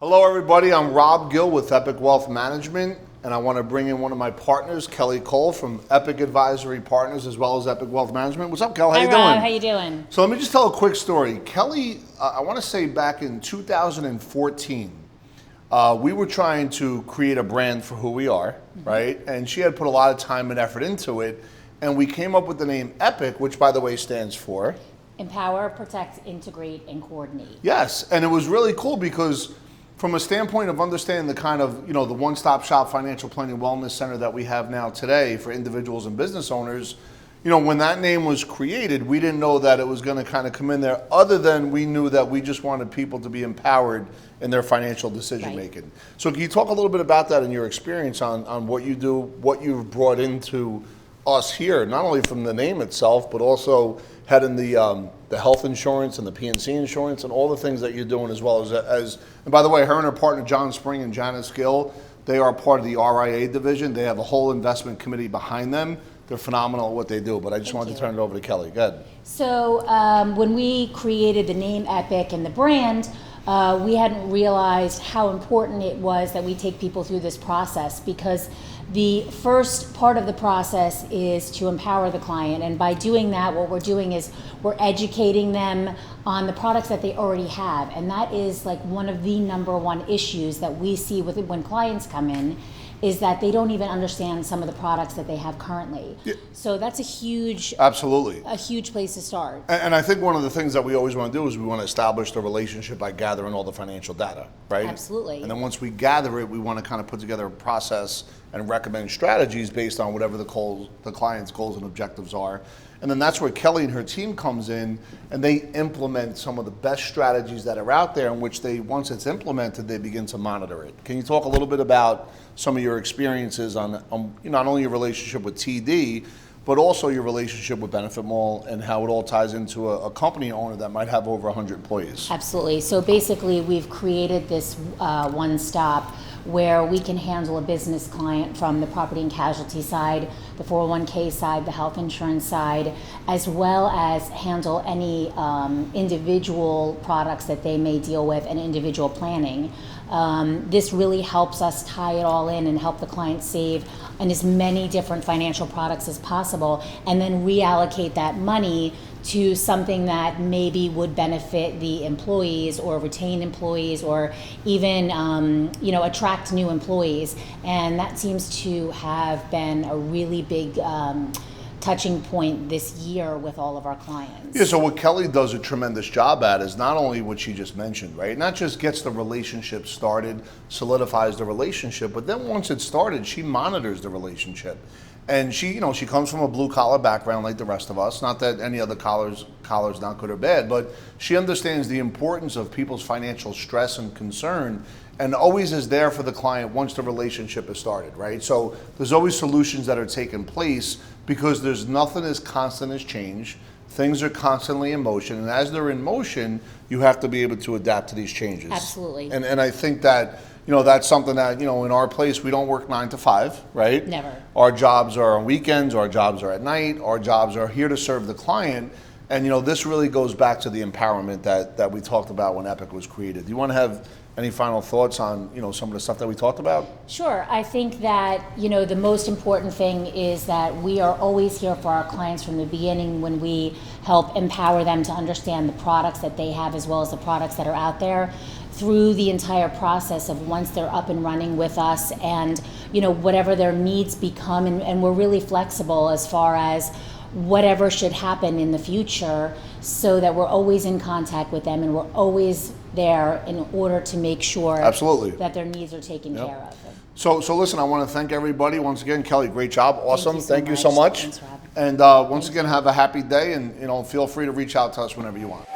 Hello everybody, I'm Rob Gill with Epic Wealth Management, and I want to bring in one of my partners, Kelly Cole from Epic Advisory Partners as well as Epic Wealth Management. What's up, Kel? How you doing? Rob, how you doing? So let me just tell a quick story. Kelly, I want to say back in 2014, we were trying to create a brand for who we are, right? And she had put a lot of time and effort into it, and we came up with the name Epic, which by the way stands for? Empower, protect, integrate, and coordinate. Yes, and it was really cool because from a standpoint of understanding the kind of, the one-stop shop financial planning wellness center that we have now today for individuals and business owners, when that name was created, we didn't know that it was going to kind of come in there, other than we knew that we just wanted people to be empowered in their financial decision making. Right. So can you talk a little bit about that and your experience on what you do, what you've brought into us here, not only from the name itself, but also heading the health insurance and the PNC insurance and all the things that you're doing, as well as and by the way, her and her partner John Spring and Janice Gill, they are part of the RIA division. They have a whole investment committee behind them. They're phenomenal at what they do, but I just wanted to turn it over to Kelly. Go ahead. So when we created the name Epic and the brand, we hadn't realized how important it was that we take people through this process, because the first part of the process is to empower the client, and by doing that, what we're doing is we're educating them on the products that they already have, and that is like one of the number one issues that we see with when clients come in, is that they don't even understand some of the products that they have currently. Yeah. So that's a huge place to start. And I think one of the things that we always want to do is we want to establish the relationship by gathering all the financial data, right? Absolutely. And then once we gather it, we want to kind of put together a process and recommend strategies based on whatever the client's goals and objectives are. And then that's where Kelly and her team comes in, and they implement some of the best strategies that are out there, in which once it's implemented, they begin to monitor it. Can you talk a little bit about some of your experiences on not only your relationship with TD, but also your relationship with Benefit Mall and how it all ties into a company owner that might have over 100 employees? Absolutely. So basically, we've created this one-stop where we can handle a business client from the property and casualty side, the 401k side, the health insurance side, as well as handle any individual products that they may deal with and individual planning. This really helps us tie it all in and help the client save on as many different financial products as possible, and then reallocate that money to something that maybe would benefit the employees or retain employees, or even attract new employees. And that seems to have been a really big touching point this year with all of our clients. Yeah, so what Kelly does a tremendous job at is not only what she just mentioned, right? Not just gets the relationship started, solidifies the relationship, but then once it's started, she monitors the relationship. And she comes from a blue collar background like the rest of us. Not that any other collar's not good or bad, but she understands the importance of people's financial stress and concern, and always is there for the client once the relationship is started, right? So there's always solutions that are taking place, because there's nothing as constant as change. Things are constantly in motion, and as they're in motion, you have to be able to adapt to these changes. Absolutely. And I think that that's something that, in our place, we don't work 9 to 5, right? Never. Our jobs are on weekends, our jobs are at night, our jobs are here to serve the client. And, this really goes back to the empowerment that we talked about when Epic was created. Do you want to have any final thoughts on, some of the stuff that we talked about? Sure. I think that, the most important thing is that we are always here for our clients from the beginning, when we help empower them to understand the products that they have as well as the products that are out there, through the entire process of once they're up and running with us, and whatever their needs become, and we're really flexible as far as whatever should happen in the future, so that we're always in contact with them and we're always there in order to make sure Absolutely. That their needs are taken care of. So listen, I want to thank everybody once again. Kelly, great job, awesome. Thank you so much. And once again, have a happy day, and feel free to reach out to us whenever you want.